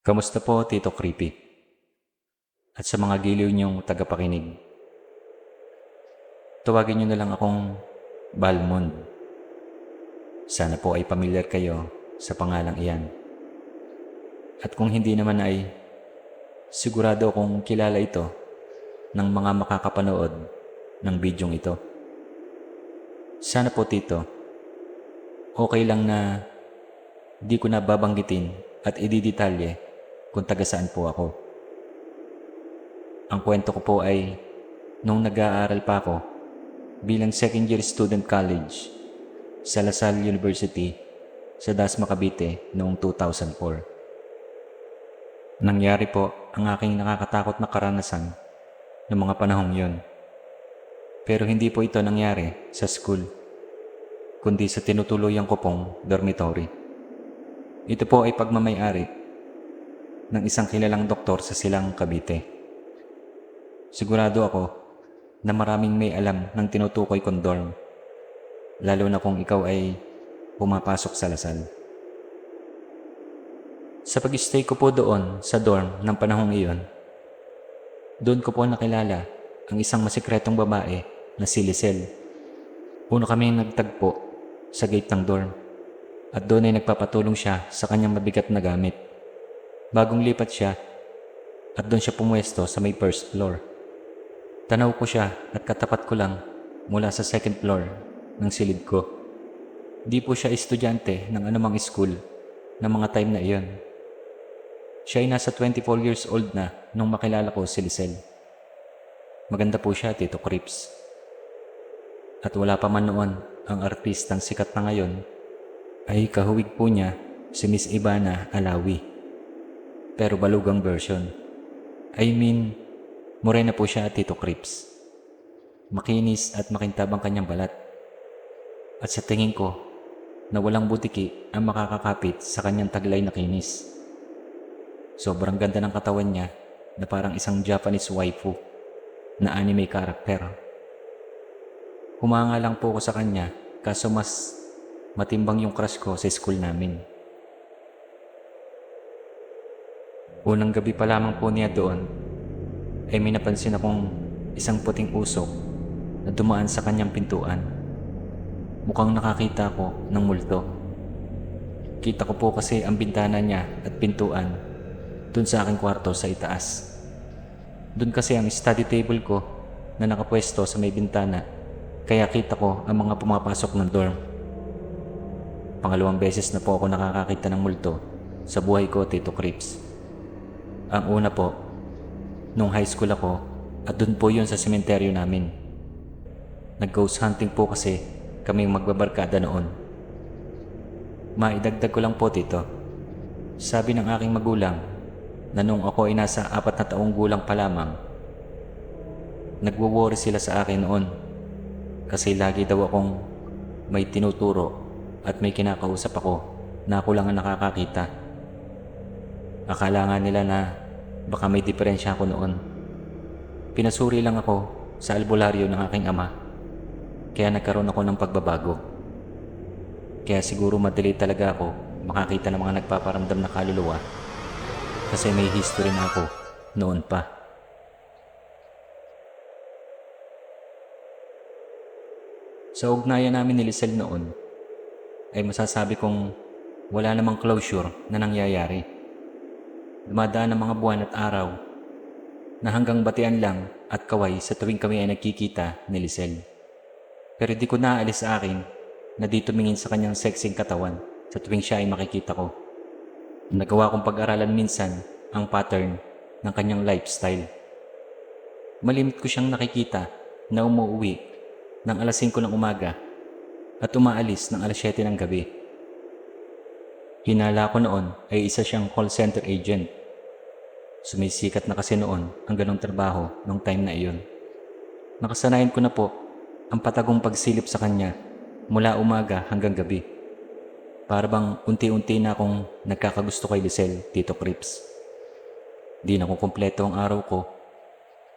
Kamusta po, Tito Creepy? At sa mga giliw niyong tagapakinig, tawagin niyo na lang akong Balmond. Sana po ay pamilyar kayo sa pangalang iyan. At kung hindi naman ay, sigurado akong kilala ito ng mga makakapanood ng bidyong ito. Sana po, Tito, okay lang na di ko na babanggitin at ididetalye kung taga saan po ako. Ang kwento ko po ay nung nag-aaral pa ako bilang second year student college sa LaSalle University sa Dasma Cavite noong 2004. Nangyari po ang aking nakakatakot na karanasan noong mga panahong yon. Pero hindi po ito nangyari sa school, kundi sa tinutuluyan ko pong dormitory. Ito po ay pagmamayari ng isang kilalang doktor sa Silang Cavite. Sigurado ako na maraming may alam ng tinutukoy kong dorm, lalo na kung ikaw ay pumapasok sa Lasal. Sa pag-stay ko po doon sa dorm ng panahong iyon, doon ko po nakilala ang isang masikretong babae na si Lisel. Una kami nagtagpo sa gate ng dorm at doon ay nagpapatulong siya sa kanyang mabigat na gamit. Bagong lipat siya at doon siya pumuesto sa may first floor. Tanaw ko siya at katapat ko lang mula sa second floor ng silid ko. Di po siya estudyante ng anumang school ng mga time na iyon. Siya ay nasa 24 years old na nung makilala ko si Lisel. Maganda po siya, Tito Crips. At wala pa man noon ang artistang sikat na ngayon, ay kahuwig po niya si Miss Ivana Alawi. Pero balugang version. I mean, morena po siya, Tito Crips. Makinis at makintab ang kanyang balat. At sa tingin ko, na walang butiki ang makakakapit sa kanyang taglay na kinis. Sobrang ganda ng katawan niya na parang isang Japanese waifu na anime karakter. Humanga lang po ko sa kanya kaso mas matimbang yung crush ko sa school namin. Unang gabi pa lamang po niya doon ay may napansin akong isang puting usok na dumaan sa kanyang pintuan. Mukhang nakakita ko ng multo. Kita ko po kasi ang bintana niya at pintuan dun sa aking kwarto sa itaas. Dun kasi ang study table ko na nakapwesto sa may bintana, kaya kita ko ang mga pumapasok ng dorm. Pangalawang beses na po ako nakakakita ng multo sa buhay ko, Tito Crips. Ang una po, nung high school ako at dun po yun sa sementeryo namin. Nag-ghost hunting po kasi kaming magbabarkada noon. Maidagdag ko lang po, Tito. Sabi ng aking magulang na nung ako ay nasa 4 na taong gulang pa lamang, nagwo-worry sila sa akin noon kasi lagi daw akong may tinuturo at may kinakausap ako na ako lang ang nakakakita. Akala nga nila na baka may diferensya ako noon. Pinasuri lang ako sa albularyo ng aking ama, kaya nagkaroon ako ng pagbabago. Kaya siguro madali talaga ako makakita ng mga nagpaparamdam na kaluluwa kasi may history na ako noon pa. Sa ugnayan namin ni Lisel noon, ay masasabi kong wala namang closure na nangyayari. Dumadaan ang mga buwan at araw na hanggang batian lang at kaway sa tuwing kami ay nagkikita ni Lisel. Pero di ko naalis sa akin na di tumingin sa kanyang sexing katawan sa tuwing siya ay makikita ko. Nagawa kong pag-aralan minsan ang pattern ng kanyang lifestyle. Malimit ko siyang nakikita na umuwi ng alas 5 ng umaga at umaalis ng alas 7 ng gabi. Hinala ko noon ay isa siyang call center agent. Sumisikat na kasi noon ang ganong trabaho nung time na iyon. Nakasanayan ko na po ang patagong pagsilip sa kanya mula umaga hanggang gabi. Para bang unti-unti na akong nagkakagusto kay Lisel, Tito Crips. Di na ko kumpleto ang araw ko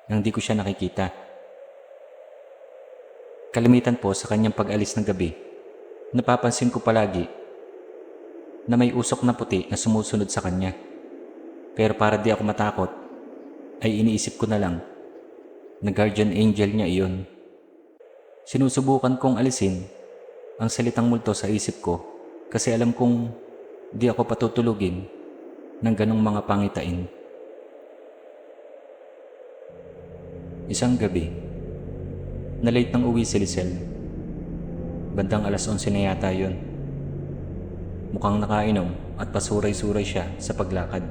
nang di ko siya nakikita. Kalimitan po sa kanyang pag-alis ng gabi, napapansin ko palagi na may usok na puti na sumusunod sa kanya. Pero para di ako matakot, ay iniisip ko na lang na guardian angel niya iyon. Sinusubukan kong alisin ang salitang multo sa isip ko kasi alam kong di ako patutulugin ng ganong mga pangitain. Isang gabi, na-late nang uwi si Lisel. Bandang 11:11 na yata yun. Mukhang nakainom at pasuray-suray siya sa paglakad.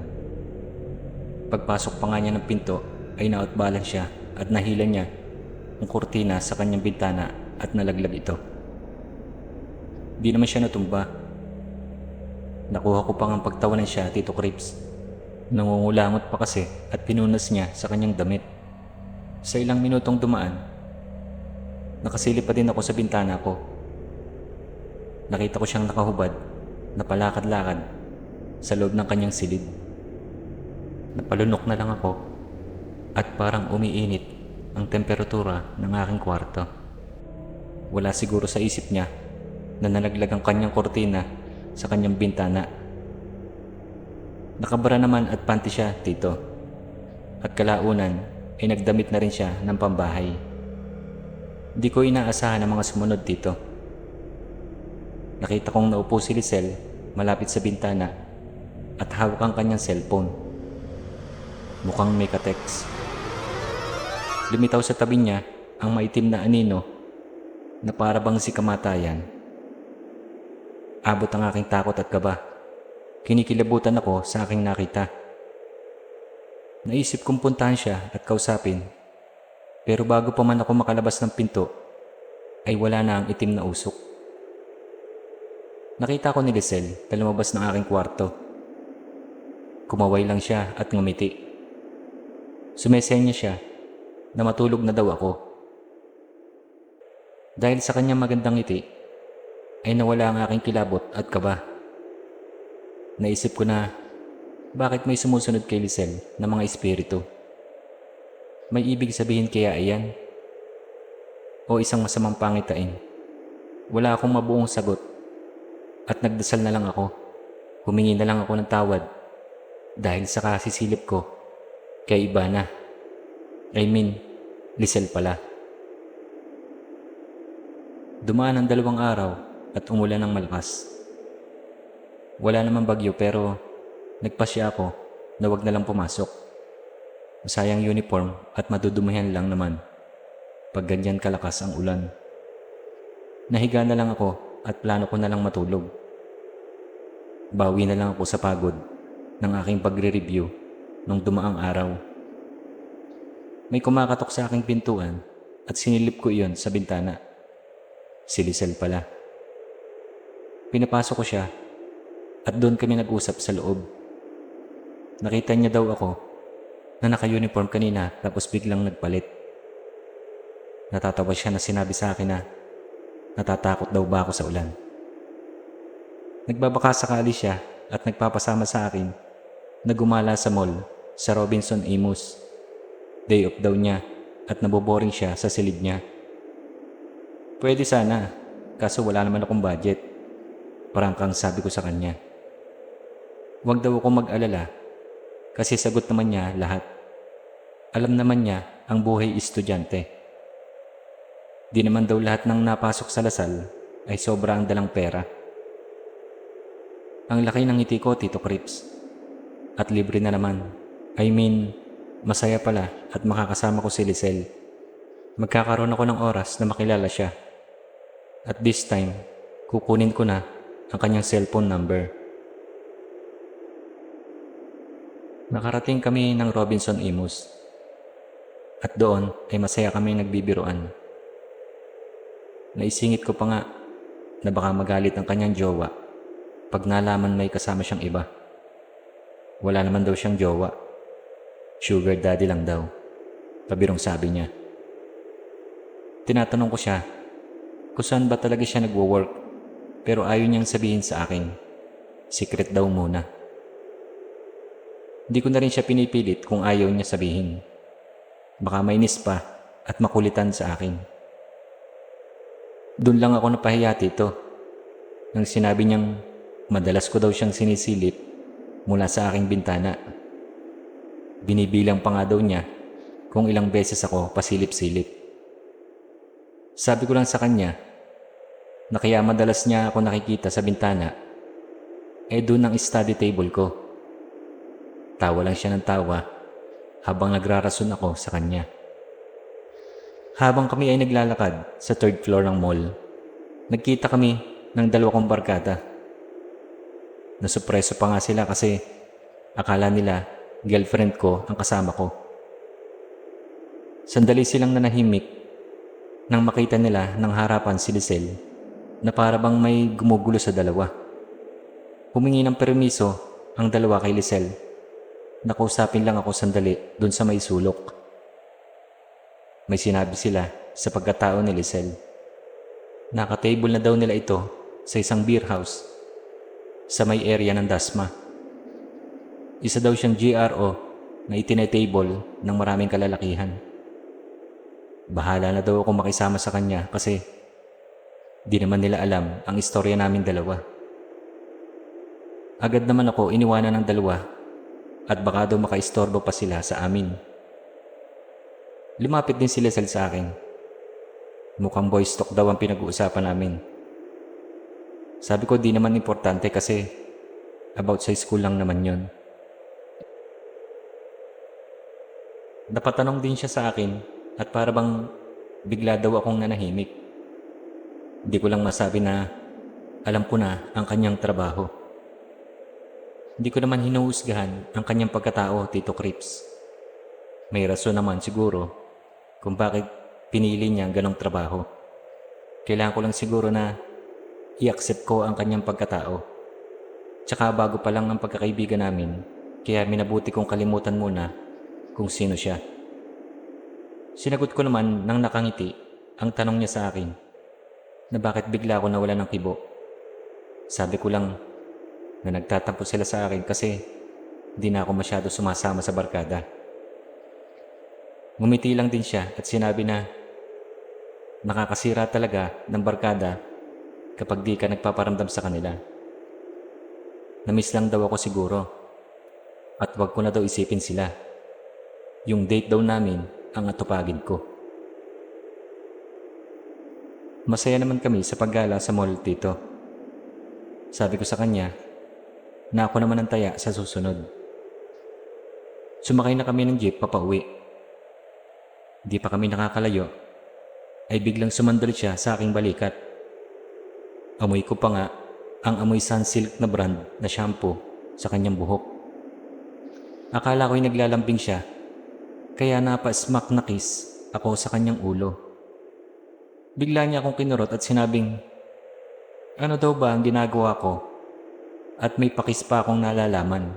Pagpasok pa nga niya ng pinto ay na-outbalance siya at nahila niya ang kurtina sa kanyang bintana at nalaglag ito. Di naman siya natumba. Nakuha ko pang ang pagtawanan siya, Tito Crips. Nangungulangot pa kasi at pinunas niya sa kanyang damit. Sa ilang minutong dumaan, nakasilip pa din ako sa bintana ko. Nakita ko siyang nakahubad, napalakad-lakad sa loob ng kanyang silid. Napalunok na lang ako at parang umiinit ang temperatura ng aking kwarto. Wala siguro sa isip niya na nalaglag ang kanyang kortina sa kanyang bintana. Nakabara naman at panty siya, Tito. At kalaunan ay nagdamit na rin siya ng pambahay. Di ko inaasahan ang mga sumunod dito. Nakita kong naupo si Lisel malapit sa bintana at hawak ang kanyang cellphone. Mukhang may ka-text. Lumitaw sa tabi niya ang maitim na anino na para bang si kamatayan. Abot ang aking takot at kaba. Kinikilabutan ako sa aking nakita. Naisip kong puntahan siya at kausapin, pero bago pa man ako makalabas ng pinto, ay wala na ang itim na usok. Nakita ko ni Lisel na lumabas ng aking kwarto. Kumaway lang siya at ngumiti. Sumesenya siya na matulog na daw ako. Dahil sa kanyang magandang ngiti, ay nawala ang aking kilabot at kaba. Naisip ko na, bakit may sumusunod kay Lisel na mga espiritu? May ibig sabihin kaya iyan? O isang masamang pangitain? Wala akong mabuong sagot at nagdasal na lang ako. Humingi na lang ako ng tawad dahil sa kasisilip ko kay Ivana. Lisel pala. Dumaan ang 2 araw at umulan ng malakas. Wala namang bagyo pero nagpasya ako na wag na lang pumasok. Masayang uniform at madudumihan lang naman pag ganyan kalakas ang ulan. Nahiga na lang ako at plano ko na lang matulog. Bawi na lang ako sa pagod ng aking pagre-review nung dumaang araw. May kumakatok sa aking pintuan at sinilip ko iyon sa bintana. Si Lisel pala. Pinapasok ko siya at doon kami nag-usap sa loob. Nakita niya daw ako na naka-uniform kanina tapos biglang nagpalit. Natatawa siya na sinabi sa akin na natatakot daw ba ako sa ulan. Nagbabaka sakali siya at nagpapasama sa akin na gumala sa mall sa Robinson Imus. Day off daw niya at naboboring siya sa silid niya. Pwede sana, kaso wala naman akong budget. Parang sabi ko sa kanya. Huwag daw ako mag-alala kasi sagot naman niya lahat. Alam naman niya ang buhay estudyante. Di naman daw lahat ng napasok sa Lasal ay sobra ang dalang pera. Ang laki ng ngiti ko, Tito Crips. At libre na naman. Masaya pala at makakasama ko si Lisel. Magkakaroon ako ng oras na makilala siya. At this time, kukunin ko na ang kanyang cellphone number. Nakarating kami ng Robinson Imus. At doon ay masaya kami nagbibiruan. Naisingit ko pa nga na baka magalit ang kanyang jowa pag nalaman may kasama siyang iba. Wala naman daw siyang jowa. Sugar daddy lang daw. Pabirong sabi niya. Tinatanong ko siya kung saan ba talaga siya nagwo-work, pero ayaw niyang sabihin sa akin. Secret daw muna. Di ko na rin siya pinipilit kung ayaw niya sabihin. Baka mainis pa at makulitan sa akin. Doon lang ako napahiya, Tito, nang sinabi niyang madalas ko daw siyang sinisilip mula sa aking bintana. Binibilang pa nga daw niya kung ilang beses ako pasilip-silip. Sabi ko lang sa kanya na kaya madalas niya ako nakikita sa bintana doon ang study table ko. Tawa lang siya ng tawa habang nagrarason ako sa kanya. Habang kami ay naglalakad sa third floor ng mall, nagkita kami ng dalawa kong barkada. Nasupreso pa nga sila kasi akala nila girlfriend ko ang kasama ko. Sandali silang nanahimik nang makita nila ng harapan si Lisel na para bang may gumugulo sa dalawa. Humingi ng permiso ang dalawa kay Lisel. Nakausapin lang ako sandali dun sa may sulok. May sinabi sila sa pagkatao ni Lisel. Naka-table na daw nila ito sa isang beer house sa may area ng Dasma. Isa daw siyang GRO na itinetable ng maraming kalalakihan. Bahala na daw ako makisama sa kanya kasi di naman nila alam ang istorya namin dalawa. Agad naman ako iniwanan ng dalawa at baka daw makaistorbo pa sila sa amin. Lumapit din si Lisel sa akin. Mukhang boys talk daw ang pinag-uusapan namin. Sabi ko di naman importante kasi about sa school lang naman yon. Napatanong din siya sa akin at para bang bigla daw akong nanahimik. Hindi ko lang masabi na alam ko na ang kanyang trabaho. Hindi ko naman hinuhusgahan ang kanyang pagkatao, Tito Crips. May rason naman siguro kung bakit pinili niya ang ganong trabaho. Kailangan ko lang siguro na i-accept ko ang kanyang pagkatao. Tsaka bago pa lang ang pagkakaibigan namin, kaya minabuti kong kalimutan muna kung sino siya. Sinagot ko naman nang nakangiti ang tanong niya sa akin na bakit bigla ako nawala ng kibo. Sabi ko lang na nagtatampo sila sa akin kasi di na ako masyado sumasama sa barkada. Ngumiti lang din siya at sinabi na nakakasira talaga ng barkada kapag di ka nagpaparamdam sa kanila. Namiss lang daw ako siguro at wag ko na daw isipin sila. Yung date daw namin ang atupagin ko. Masaya naman kami sa paggala sa mall, Tito. Sabi ko sa kanya na ako naman ang taya sa susunod. Sumakay na kami ng jeep papauwi. Di pa kami nakakalayo ay biglang sumandal siya sa aking balikat. Amoy ko pa nga ang amoy Sunsilk na brand na shampoo sa kanyang buhok. Akala ko'y naglalambing siya kaya napa-smack na kiss ako sa kanyang ulo. Bigla niya akong kinurot at sinabing, ano daw ba ang ginagawa ko? At may pakis pa akong nalalaman.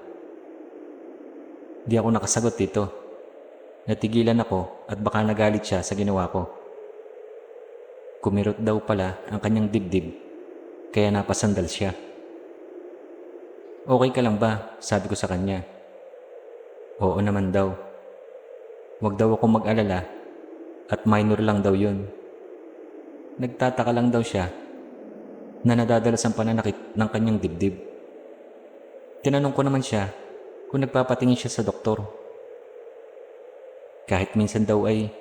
Di ako nakasagot dito. Natigilan ako at baka nagalit siya sa ginawa ko. Kumirot daw pala ang kanyang dibdib, kaya napasandal siya. Okay ka lang ba? Sabi ko sa kanya. Oo naman daw. Huwag daw akong mag-alala at minor lang daw yun. Nagtataka lang daw siya na nadadalas ang pananakit ng kanyang dibdib. Tinanong ko naman siya kung nagpapatingin siya sa doktor. Kahit minsan daw ay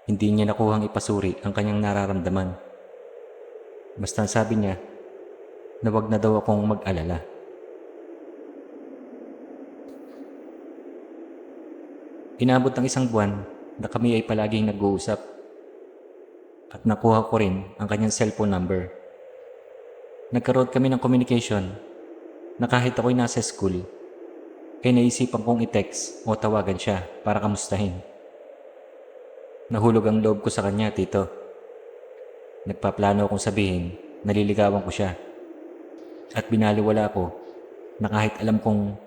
hindi niya nakuhang ipasuri ang kanyang nararamdaman. Basta sabi niya na wag na daw akong mag-alala. Inabot ng isang buwan na kami ay palaging nag-uusap at nakuha ko rin ang kanyang cellphone number. Nagkaroon kami ng communication na kahit ako'y nasa school, ay naisipan kong i-text o tawagan siya para kamustahin. Nahulog ang loob ko sa kanya, Tito. Nagpaplano akong sabihin, naliligawan ko siya. At binaliwala ko na kahit alam kong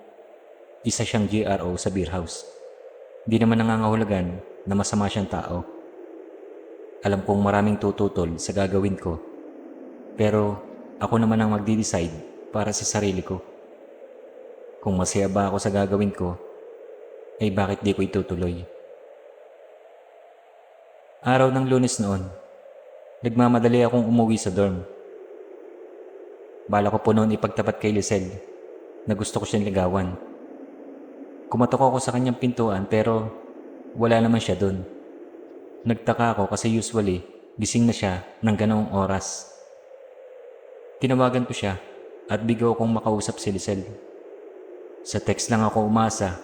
isa siyang GRO sa beer house, di naman nangangahulugan na masama siyang tao. Alam kong maraming tututol sa gagawin ko, pero ako naman ang magdi-decide para sa sarili ko. Kung masaya ba ako sa gagawin ko, ay bakit di ko itutuloy? Araw ng Lunes noon, nagmamadali akong umuwi sa dorm. Bala ko po noon ipagtapat kay Lisel na gusto ko siyang ligawan. Kumatok ako sa kanyang pintuan pero wala naman siya doon. Nagtaka ako kasi usually gising na siya ng ganoong oras. Tinawagan ko siya at bigaw akong makausap si Lisel. Sa text lang ako umasa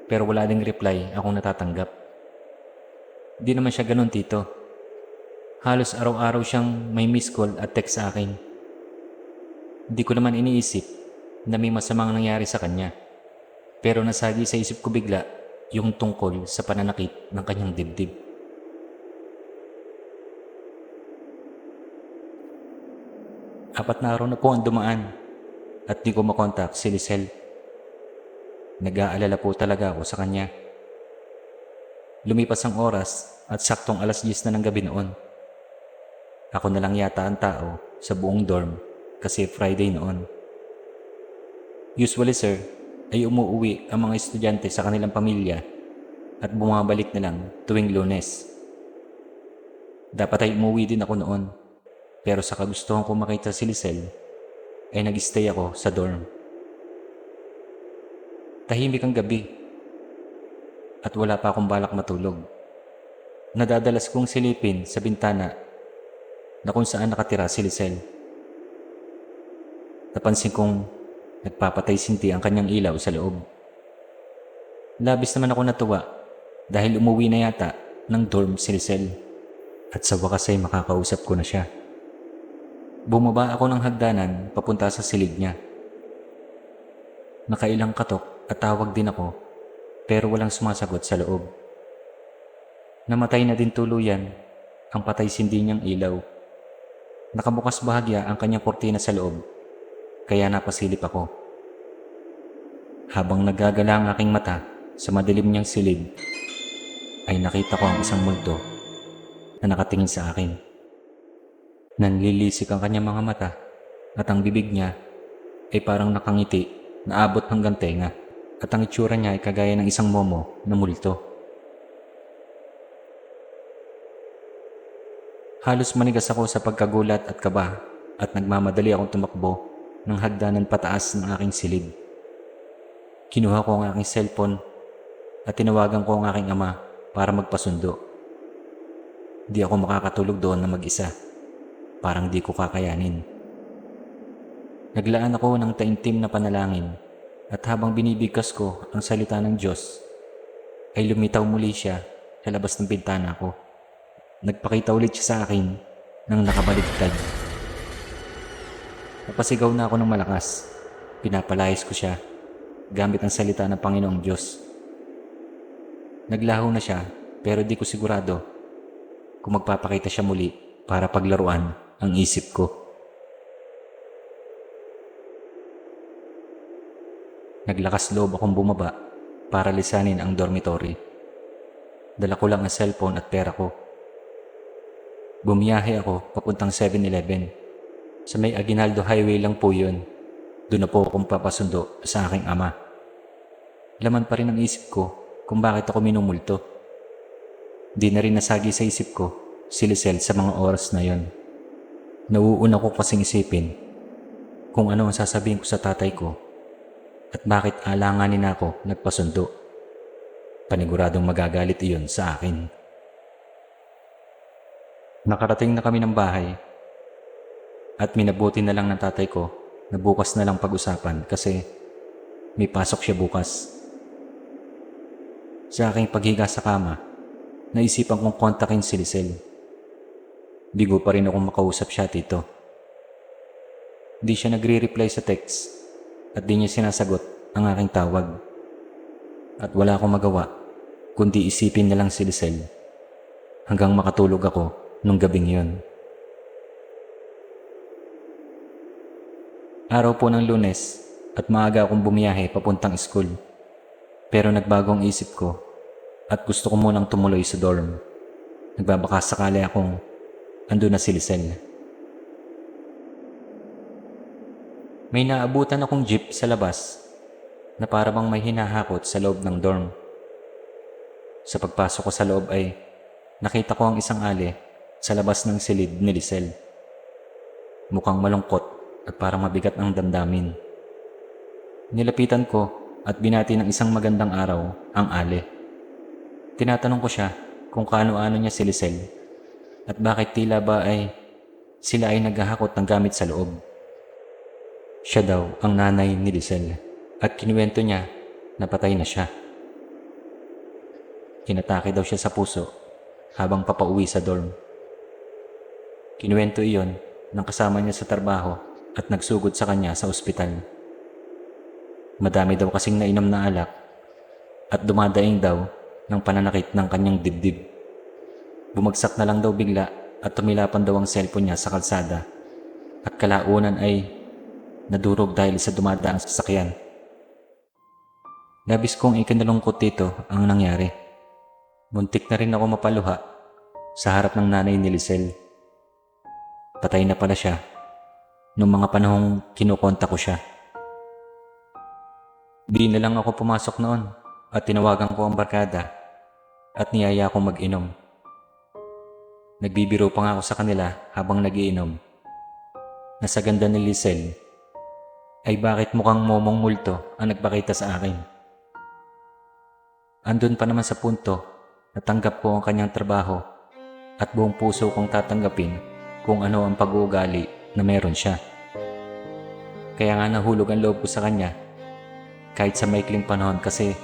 pero wala ding reply akong natatanggap. Di naman siya ganon, tito. Halos araw-araw siyang may miss call at text sa akin. Di ko naman iniisip na may masamang nangyari sa kanya. Pero nasagi sa isip ko bigla yung tungkol sa pananakit ng kanyang dibdib. Apat na araw na po ang dumaan at di ko makontak si Lisel. Nag-aalala po talaga ako sa kanya. Lumipas ang oras at saktong 10:00 na ng gabi noon. Ako na lang yata ang tao sa buong dorm kasi Friday noon. Usually sir, ay umuuwi ang mga estudyante sa kanilang pamilya at bumabalik na lang tuwing Lunes. Dapat ay umuwi din ako noon, pero sa kagustuhan ko makita si Lisel, ay nag-stay ako sa dorm. Tahimik ang gabi at wala pa akong balak matulog. Nadadalas kong silipin sa bintana na kung saan nakatira si Lisel. Napansin kong nagpapatay sinti ang kanyang ilaw sa loob. Labis naman ako natuwa dahil umuwi na yata ng dorm si Lisel at sa wakas ay makakausap ko na siya. Bumaba ako ng hagdanan papunta sa silid niya. Nakailang katok at tawag din ako pero walang sumasagot sa loob. Namatay na din tuluyan ang patay sindi niyang ilaw. Nakabukas bahagya ang kanyang kortina sa loob kaya napasilip ako. Habang nagagala ang aking mata sa madilim niyang silid, ay nakita ko ang isang multo na nakatingin sa akin. Nanlilisik ang kanyang mga mata at ang bibig niya ay parang nakangiti na abot hanggang tenga at ang itsura niya ay kagaya ng isang momo na multo. Halos manigas ako sa pagkagulat at kaba at nagmamadali akong tumakbo ng hagdanan pataas ng aking silid. Kinuha ko ang aking cellphone at tinawagan ko ang aking ama para magpasundo. Di ako makakatulog doon na mag-isa. Parang di ko kakayanin. Naglaan ako ng taimtim na panalangin at habang binibigkas ko ang salita ng Diyos, ay lumitaw muli siya sa labas ng bintana ko. Nagpakita ulit siya sa akin ng nakabaligtad. Napasigaw na ako ng malakas. Pinapalayas ko siya gamit ang salita ng Panginoong Diyos. Naglaho na siya pero di ko sigurado kung magpapakita siya muli para paglaruan ang isip ko. Naglakas loob akong bumaba para lisanin ang dormitory. Dala ko lang ang cellphone at pera ko. Bumiyahe ako papuntang 7-Eleven. Sa may Aguinaldo Highway lang po yun. Doon na po akong papasundo sa aking ama. Laman pa rin ang isip ko kung bakit ako minumulto. Di na rin nasagi sa isip ko si Lisel sa mga oras na yon. Nauuna ko kasing isipin kung ano ang sasabihin ko sa tatay ko at bakit alanganin ako nagpasundo. Paniguradong magagalit iyon sa akin. Nakarating na kami ng bahay at minabuti na lang ng tatay ko na bukas na lang pag-usapan kasi may pasok siya bukas. Sa aking paghiga sa kama, naisipan kong kontakin si Lisel. Bigo pa rin akong makausap siya, tito. Di siya nagre-reply sa text at di niya sinasagot ang aking tawag. At wala akong magawa kundi isipin na lang si Lisel hanggang makatulog ako nung gabing yun. Araw po ng Lunes at maaga akong bumiyahe papuntang school. Pero nagbago ang isip ko at gusto ko munang tumuloy sa dorm. Nagbabaka sakali akong andun na si Lisel. May naabutan akong jeep sa labas na para bang may hinahakot sa loob ng dorm. Sa pagpasok ko sa loob ay nakita ko ang isang ale sa labas ng silid ni Lisel. Mukhang malungkot at parang mabigat ang damdamin. Nilapitan ko at binati ng isang magandang araw ang Ale. Tinatanong ko siya kung kaano-ano niya si Lisel at bakit tila ba sila ay naghahakot ng gamit sa loob. Siya daw ang nanay ni Lisel at kinuwento niya na patay na siya. Kinatake daw siya sa puso habang papauwi sa dorm. Kinuwento iyon ng kasama niya sa trabaho at nagsugod sa kanya sa ospital. Madami daw kasing nainom na alak at dumadaing daw ng pananakit ng kanyang dibdib. Bumagsak na lang daw bigla at tumilapan daw ang cellphone niya sa kalsada at kalaunan ay nadurog dahil sa dumadaang sasakyan. Labis kong ikinalungkot dito ang nangyari. Muntik na rin ako mapaluha sa harap ng nanay ni Lisel. Patay na pala siya noong mga panahong kinukonta ko siya. Di na lang ako pumasok noon at tinawagan ko ang barkada at niyaya akong mag-inom. Nagbibiro pa nga ako sa kanila habang nagiinom na sa ganda ni Lisel ay bakit mukhang momong multo ang nagpakita sa akin. Andun pa naman sa punto na tanggap ko ang kanyang trabaho at buong puso kong tatanggapin kung ano ang pag-uugali na meron siya. Kaya nga nahulog ang loob ko sa kanya kahit sa maikling panahon kasi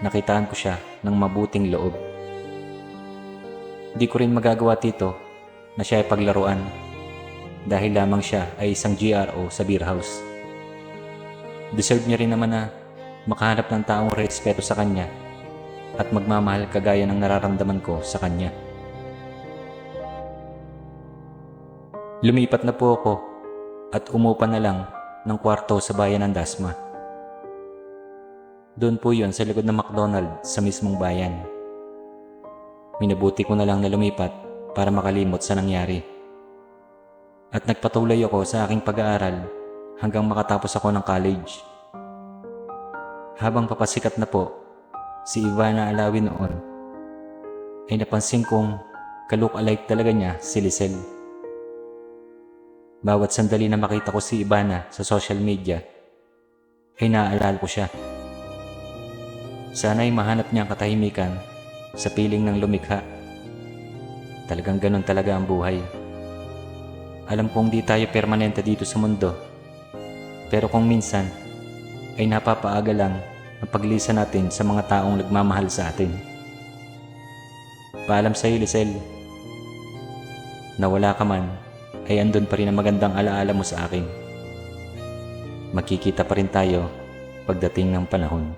nakitaan ko siya ng mabuting loob. Di ko rin magagawa dito na siya ay paglaruan dahil lamang siya ay isang GRO sa beer house. Deserve niya rin naman na makahanap ng taong respeto sa kanya at magmamahal kagaya ng nararamdaman ko sa kanya. Lumipat na po ako at umupa na lang ng kwarto sa bayan ng Dasma. Doon po yun sa likod ng McDonald's sa mismong bayan. Minabuti ko na lang na lumipat para makalimot sa nangyari. At nagpatuloy ako sa aking pag-aaral hanggang makatapos ako ng college. Habang papasikat na po si Ivana Alawi noon, ay napansin kong ka-look-alike talaga niya si Lisel. Bawat sandali na makita ko si Ivana sa social media, ay naaalala ko siya. Sana ay mahanap niya ang katahimikan sa piling ng lumikha. Talagang ganun talaga ang buhay. Alam kong di tayo permanente dito sa mundo, pero kung minsan ay napapaaga lang ang paglisan natin sa mga taong nagmamahal sa atin. Paalam sa iyo, Lisel. Nawala ka man, ay andun pa rin ang magandang alaala mo sa akin. Magkikita pa rin tayo pagdating ng panahon.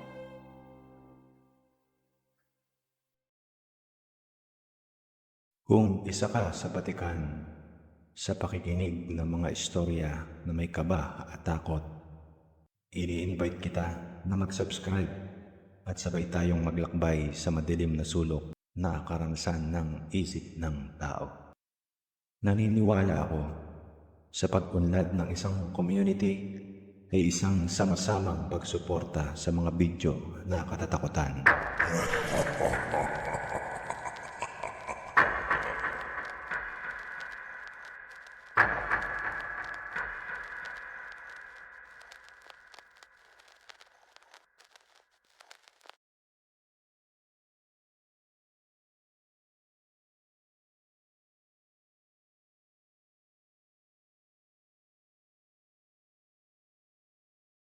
Kung isa ka sa batikan sa pakikinig ng mga istorya na may kaba at takot, ini-invite kita na mag-subscribe at sabay tayong maglakbay sa madilim na sulok na karanasan ng isip ng tao. Naniniwala ako sa pag-unlad ng isang community ay isang sama-samang pagsuporta sa mga video na katatakutan.